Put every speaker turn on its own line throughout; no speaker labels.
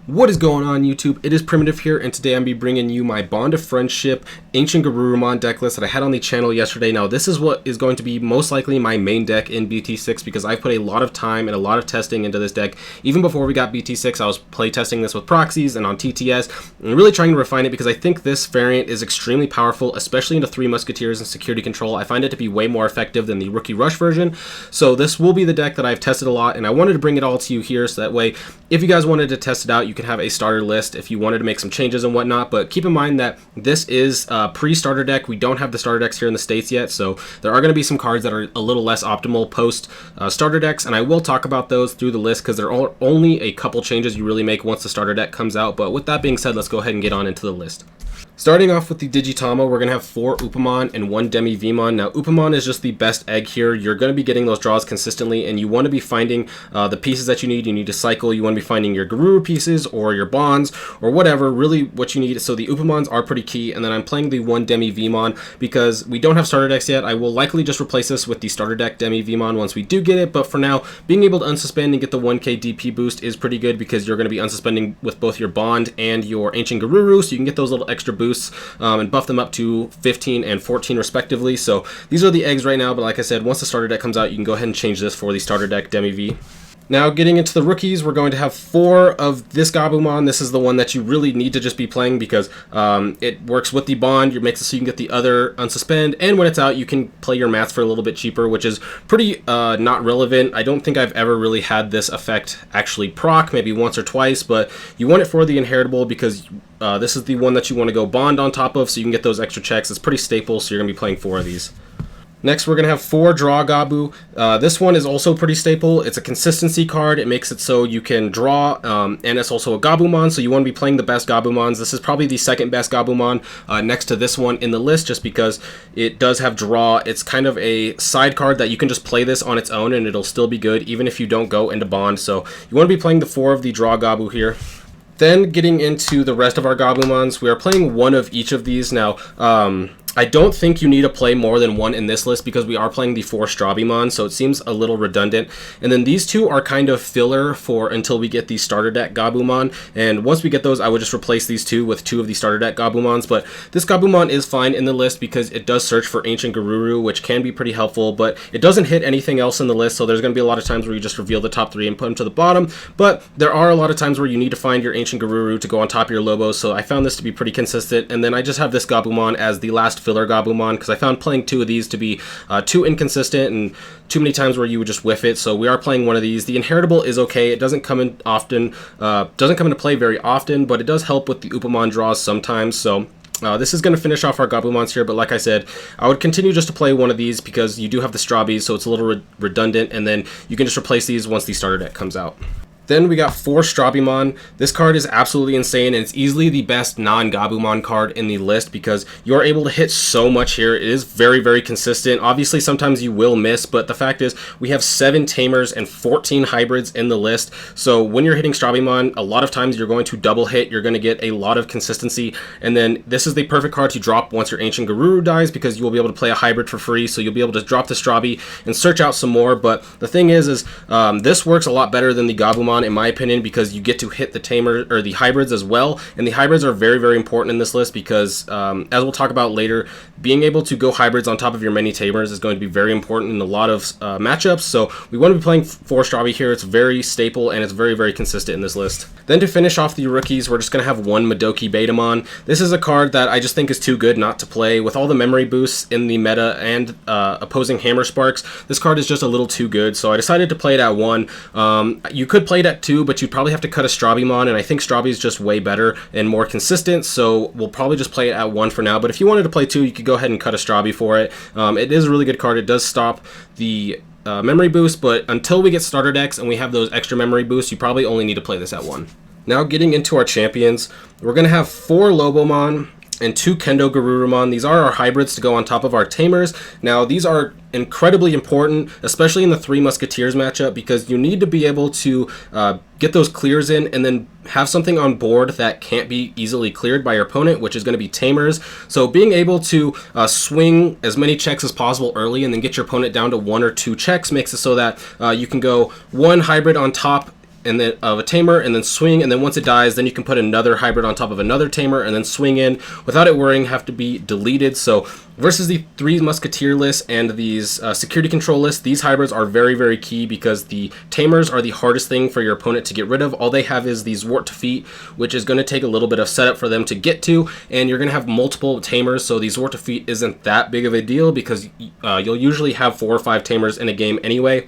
What is going on, YouTube? It is Primitive here, and today I'm be bringing you my Bond of Friendship AncientGarurumon deck list that I had on the channel yesterday. Now, this is what is going to be most likely my main deck in BT6 because I've put a lot of time and a lot of testing into this deck. Even before we got BT6, I was playtesting this with proxies and on TTS, and really trying to refine it because I think this variant is extremely powerful, especially into Three Musketeers and Security Control. I find it to be way more effective than the Rookie Rush version, so this will be the deck that I've tested a lot, and I wanted to bring it all to you here so that way, if you guys wanted to test it out, you can have a starter list if you wanted to make some changes and whatnot. But keep in mind that this is a pre-starter deck. We don't have the starter decks here in the States yet, so there are going to be some cards that are a little less optimal post starter decks, and I will talk about those through the list because there are only a couple changes you really make once the starter deck comes out. But with that being said, let's go ahead and get on into the list. Starting off with the Digitama, we're going to have 4 Upamon and 1 Demi-Vmon. Now, Upamon is just the best egg here. You're going to be getting those draws consistently, and you want to be finding the pieces that you need. You need to cycle. You want to be finding your Garuru pieces or your bonds or whatever, really what you need. So the Upamons are pretty key, and then I'm playing the 1 Demi-Vmon because we don't have starter decks yet. I will likely just replace this with the starter deck Demi-Vmon once we do get it, but for now, being able to unsuspend and get the 1k DP boost is pretty good because you're going to be unsuspending with both your Bond and your Ancient Garuru, so you can get those little extra boosts and buff them up to 15 and 14 respectively. So these are the eggs right now, but like I said, once the starter deck comes out, you can go ahead and change this for the starter deck Demi-V. Now, getting into the rookies, we're going to have 4 of this Gabumon. This is the one that you really need to just be playing because it works with the Bond. You makes it so you can get the other unsuspend, and when it's out, you can play your mats for a little bit cheaper, which is pretty not relevant. I don't think I've ever really had this effect actually proc, maybe once or twice, but you want it for the inheritable because this is the one that you want to go Bond on top of so you can get those extra checks. It's pretty staple, so you're going to be playing 4 of these. Next, we're going to have 4 Draw Gabu. This one is also pretty staple. It's a consistency card. It makes it so you can draw, and it's also a Gabumon, so you want to be playing the best Gabumons. This is probably the second best Gabumon next to this one in the list just because it does have draw. It's kind of a side card that you can just play this on its own and it'll still be good even if you don't go into Bond. So you want to be playing the 4 of the Draw Gabu here. Then getting into the rest of our Gabumons, we are playing 1 of each of these. Now, I don't think you need to play more than 1 in this list because we are playing the 4 strawberryman, so it seems a little redundant. And then these 2 are kind of filler for until we get the starter deck Gabumon, and once we get those, I would just replace these 2 with 2 of the starter deck Gabumons. But this Gabumon is fine in the list because it does search for Ancient Garuru, which can be pretty helpful, but it doesn't hit anything else in the list, so there's going to be a lot of times where you just reveal the top 3 and put them to the bottom, but there are a lot of times where you need to find your Ancient Garuru to go on top of your Lobos, so I found this to be pretty consistent. And then I just have this Gabumon as the last filler Gabumon because I found playing 2 of these to be too inconsistent and too many times where you would just whiff it, so we are playing 1 of these. The inheritable is okay. It doesn't come in often, doesn't come into play very often, but it does help with the Upamon draws sometimes, so this is going to finish off our Gabumons here, but like I said, I would continue just to play 1 of these because you do have the Strawbies, so it's a little redundant, and then you can just replace these once the starter deck comes out. Then we got 4 Strawberryman. This card is absolutely insane, and it's easily the best non-Gabumon card in the list because you're able to hit so much here. It is very, very consistent. Obviously, sometimes you will miss, but the fact is we have 7 Tamers and 14 Hybrids in the list. So when you're hitting Strawberryman, a lot of times you're going to double hit. You're going to get a lot of consistency, and then this is the perfect card to drop once your Ancient Garuru dies because you will be able to play a Hybrid for free, so you'll be able to drop the Strawby and search out some more. But the thing is this works a lot better than the Gabumon in my opinion because you get to hit the Tamer or the Hybrids as well, and the Hybrids are very, very important in this list because as we'll talk about later, being able to go Hybrids on top of your many Tamers is going to be very important in a lot of matchups, so we want to be playing 4 Strawberry here. It's very staple and it's very, very consistent in this list. Then to finish off the rookies, we're just going to have 1 Madoki Betamon. This is a card that I just think is too good not to play. With all the memory boosts in the meta and opposing Hammer Sparks, this card is just a little too good, so I decided to play it at 1. You could play it at 2, but you'd probably have to cut a Strawbymon, and I think Strawby is just way better and more consistent, so we'll probably just play it at 1 for now. But if you wanted to play 2, you could go ahead and cut a Strawby for it. It is a really good card. It does stop the memory boost, but until we get starter decks and we have those extra memory boosts, you probably only need to play this at 1. Now getting into our champions, we're going to have 4 Lobomon and 2 Kendo Garurumon. These are our hybrids to go on top of our Tamers. Now, these are incredibly important, especially in the Three Musketeers matchup, because you need to be able to get those clears in and then have something on board that can't be easily cleared by your opponent, which is going to be Tamers. So being able to swing as many checks as possible early and then get your opponent down to 1 or 2 checks makes it so that you can go 1 hybrid on top and then of a tamer, and then swing, and then once it dies, then you can put another hybrid on top of another tamer, and then swing in without it worrying have to be deleted. So versus the Three Musketeer list and these security control lists, these hybrids are very, very key because the tamers are the hardest thing for your opponent to get rid of. All they have is these Wart to Feet, which is going to take a little bit of setup for them to get to, and you're going to have multiple tamers, so these Wart to Feet isn't that big of a deal because you'll usually have 4 or 5 tamers in a game anyway.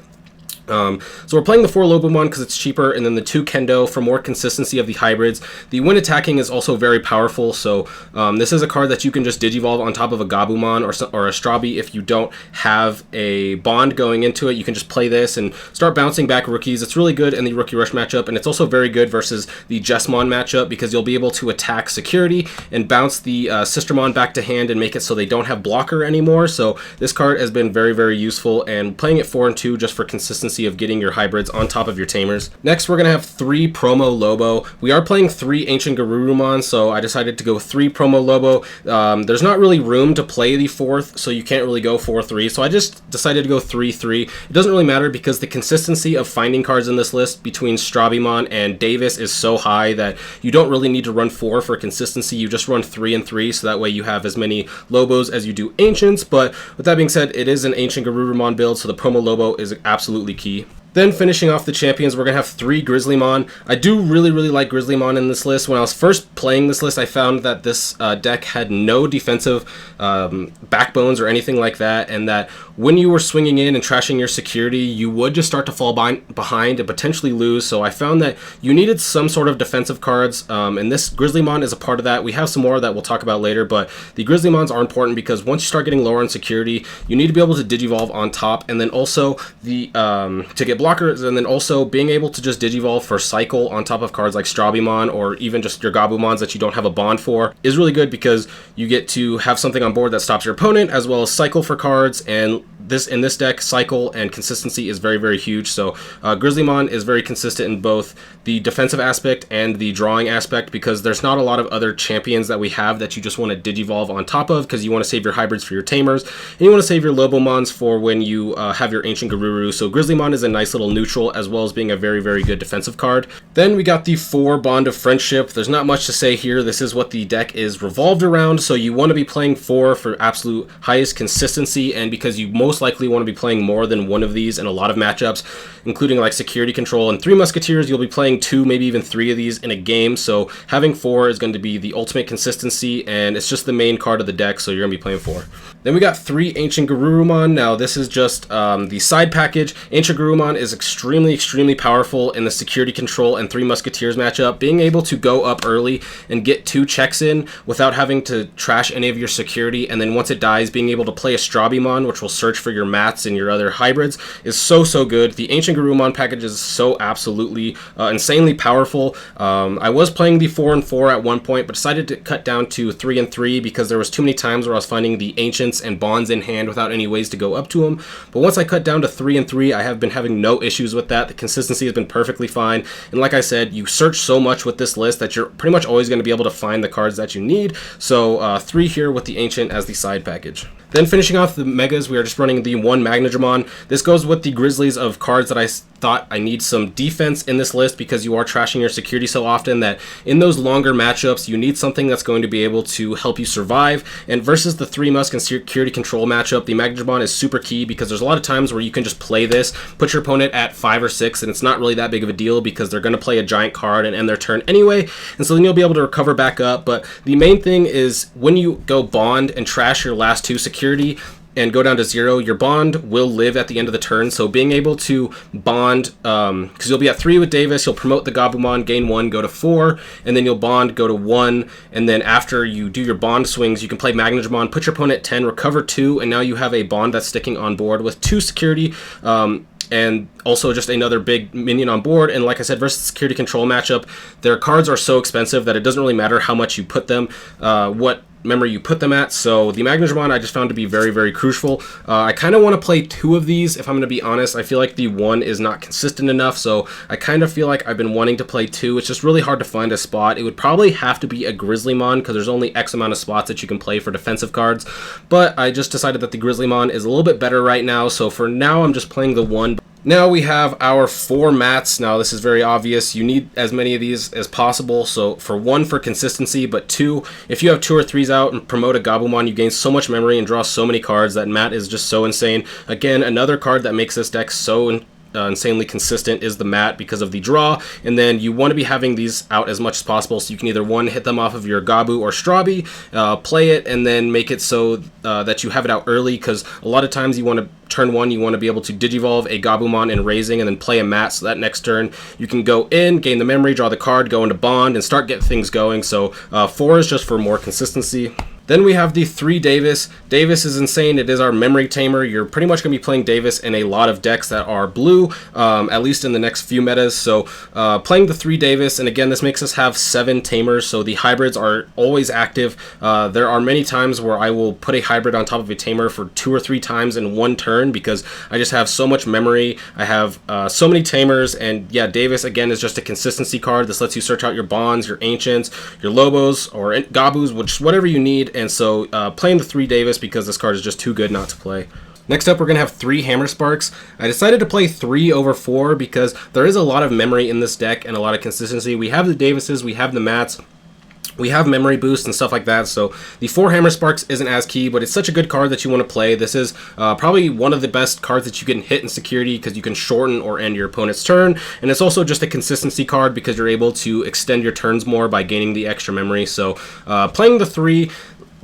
So we're playing the 4 Lobomon because it's cheaper, and then the 2 Kendo for more consistency of the hybrids. The when attacking is also very powerful, so this is a card that you can just Digivolve on top of a Gabumon or a Strabi. If you don't have a bond going into it, you can just play this and start bouncing back rookies. It's really good in the Rookie Rush matchup, and it's also very good versus the Jessmon matchup because you'll be able to attack security and bounce the Sistermon back to hand and make it so they don't have blocker anymore. So this card has been very, very useful, and playing it 4 and 2 just for consistency of getting your hybrids on top of your tamers. Next, we're going to have 3 Promolobo. We are playing 3 AncientGarurumon, so I decided to go 3 Promolobo. There's not really room to play the 4th, so you can't really go 4-3, so I just decided to go 3-3. It doesn't really matter because the consistency of finding cards in this list between Strawberryman and Davis is so high that you don't really need to run 4 for consistency. You just run 3 and 3, so that way you have as many Lobos as you do Ancients. But with that being said, it is an AncientGarurumon build, so the Promolobo is absolutely key. Then finishing off the champions, we're going to have 3 Grizzlymon. I do really, really like Grizzlymon in this list. When I was first playing this list, I found that this deck had no defensive backbones or anything like that, and that when you were swinging in and trashing your security, you would just start to fall behind and potentially lose. So I found that you needed some sort of defensive cards, and this Grizzlymon is a part of that. We have some more that we'll talk about later, but the Grizzlymons are important because once you start getting lower on security, you need to be able to Digivolve on top, and then also the to get blockers, and then also being able to just Digivolve for cycle on top of cards like Strawberryman or even just your Gabumons that you don't have a bond for is really good because you get to have something on board that stops your opponent as well as cycle for cards, and in this deck, cycle and consistency is very, very huge. So Grizzlymon is very consistent in both the defensive aspect and the drawing aspect because there's not a lot of other champions that we have that you just want to Digivolve on top of because you want to save your hybrids for your tamers and you want to save your Lobomons for when you have your Ancient Garuru. So Grizzlymon is a nice little neutral as well as being a very, very good defensive card. Then we got the 4 Bond of Friendship. There's not much to say here. This is what the deck is revolved around. So you want to be playing 4 for absolute highest consistency, and because you most likely want to be playing more than one of these in a lot of matchups, including like security control and 3 Musketeers, you'll be playing 2, maybe even 3 of these in a game. So having 4 is going to be the ultimate consistency, and it's just the main card of the deck, so you're going to be playing 4. Then we got 3 AncientGarurumon. Now this is just the side package. AncientGarurumon is extremely, extremely powerful in the security control and 3 Musketeers matchup. Being able to go up early and get 2 checks in without having to trash any of your security, and then once it dies, being able to play a Strawberryman, which will search for your mats and your other hybrids, is so, so good. The AncientGarurumon package is so absolutely insanely powerful. I was playing the 4 and 4 at one point, but decided to cut down to 3 and 3 because there was too many times where I was finding the Ancients and Bonds in hand without any ways to go up to them. But once I cut down to 3 and 3, I have been having no issues with that. The consistency has been perfectly fine, and like I said, you search so much with this list that you're pretty much always going to be able to find the cards that you need. So 3 here with the Ancient as the side package. Then finishing off the Megas, we are just running the 1 Magnadramon. This goes with the Grizzlies of cards that I thought I need some defense in this list because you are trashing your security so often that in those longer matchups, you need something that's going to be able to help you survive. And versus the 3 Musk and security control matchup, the Magnadramon is super key because there's a lot of times where you can just play this, put your opponent at 5 or 6, and it's not really that big of a deal because they're going to play a giant card and end their turn anyway. And so then you'll be able to recover back up. But the main thing is when you go bond and trash your last 2 security and go down to 0, your bond will live at the end of the turn. So being able to bond, because you'll be at 3 with Davis, you'll promote the Gabumon, gain 1, go to 4, and then you'll bond, go to 1, and then after you do your bond swings, you can play Magnadramon, put your opponent at 10, recover 2, and now you have a bond that's sticking on board with 2 security, and also just another big minion on board. And like I said, versus security control matchup, their cards are so expensive that it doesn't really matter how much you put them, what memory you put them at. So the Magnadramon I just found to be very, very crucial. I kind of want to play 2 of these, if I'm going to be honest. I feel like the 1 is not consistent enough, so I kind of feel like I've been wanting to play 2. It's just really hard to find a spot. It would probably have to be a Grizzlymon because there's only X amount of spots that you can play for defensive cards, but I just decided that the Grizzlymon is a little bit better right now, so for now I'm just playing the 1. Now we have our 4 mats. Now this is very obvious. You need as many of these as possible. So for 1, for consistency, but 2, if you have 2 or 3s out and promote a Gabumon, you gain so much memory and draw so many cards. That mat is just so insane. Again, another card that makes this deck so insanely consistent is the mat because of the draw, and then you want to be having these out as much as possible so you can either hit them off of your gabu or strawberry, play it, and then make it so that you have it out early, because a lot of times you want to turn 1 you want to be able to digivolve a Gabumon in raising and then play a mat, so that next turn you can go in, gain the memory, draw the card, go into bond, and start getting things going. So 4 is just for more consistency. Then we have the 3 Davis. Davis is insane. It is our memory tamer. You're pretty much going to be playing Davis in a lot of decks that are blue, at least in the next few metas. So playing the 3 Davis, and again, this makes us have 7 tamers, so the hybrids are always active. There are many times where I will put a hybrid on top of a tamer for 2 or 3 times in one turn because I just have so much memory. I have so many tamers, and yeah, Davis, again, is just a consistency card. This lets you search out your bonds, your ancients, your lobos, or gabus, whatever you need. And so playing the 3 Davis because this card is just too good not to play. Next up, we're going to have 3 Hammer Sparks. I decided to play 3 over 4 because there is a lot of memory in this deck and a lot of consistency. We have the Davises, we have the Mats, we have memory boost and stuff like that, so the 4 Hammer Sparks isn't as key, but it's such a good card that you want to play. This is probably one of the best cards that you can hit in security because you can shorten or end your opponent's turn, and it's also just a consistency card because you're able to extend your turns more by gaining the extra memory. So playing the 3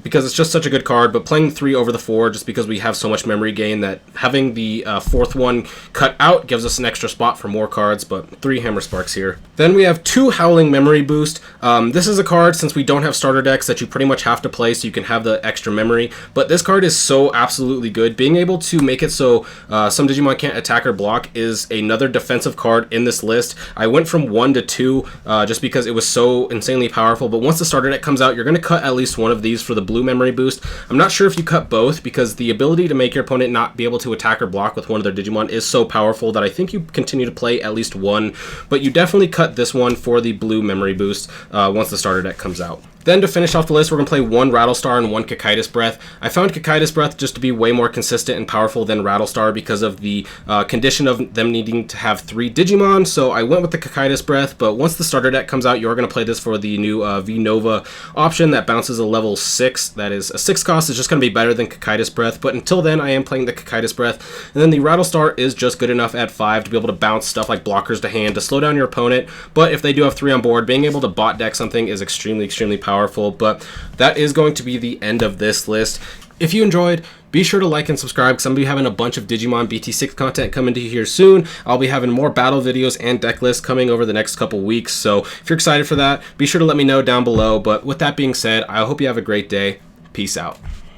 because it's just such a good card, but playing 3 over the 4 just because we have so much memory gain that having the 4th one cut out gives us an extra spot for more cards, but 3 Hammer Sparks here. Then we have 2 Howling Memory Boost. This is a card, since we don't have starter decks, that you pretty much have to play so you can have the extra memory, but this card is so absolutely good. Being able to make it so some Digimon can't attack or block is another defensive card in this list. I went from 1 to 2 just because it was so insanely powerful, but once the starter deck comes out, you're going to cut at least one of these for the blue memory boost. I'm not sure if you cut both because the ability to make your opponent not be able to attack or block with one of their Digimon is so powerful that I think you continue to play at least one, but you definitely cut this one for the blue memory boost once the starter deck comes out. Then to finish off the list, we're going to play 1 Rattlestar and 1 Cocytus Breath. I found Cocytus Breath just to be way more consistent and powerful than Rattlestar because of the condition of them needing to have 3 Digimon, so I went with the Cocytus Breath, but once the starter deck comes out, you're going to play this for the new V-Nova option that bounces a level 6. That is a 6 cost. It's just going to be better than Cocytus Breath, but until then, I am playing the Cocytus Breath. And then the Rattlestar is just good enough at 5 to be able to bounce stuff like blockers to hand to slow down your opponent, but if they do have 3 on board, being able to bot deck something is extremely, extremely powerful. But that is going to be the end of this list. If you enjoyed, be sure to like and subscribe because I'm going to be having a bunch of Digimon BT6 content coming to you here soon. I'll be having more battle videos and deck lists coming over the next couple weeks, so if you're excited for that, be sure to let me know down below. But with that being said, I hope you have a great day. Peace out.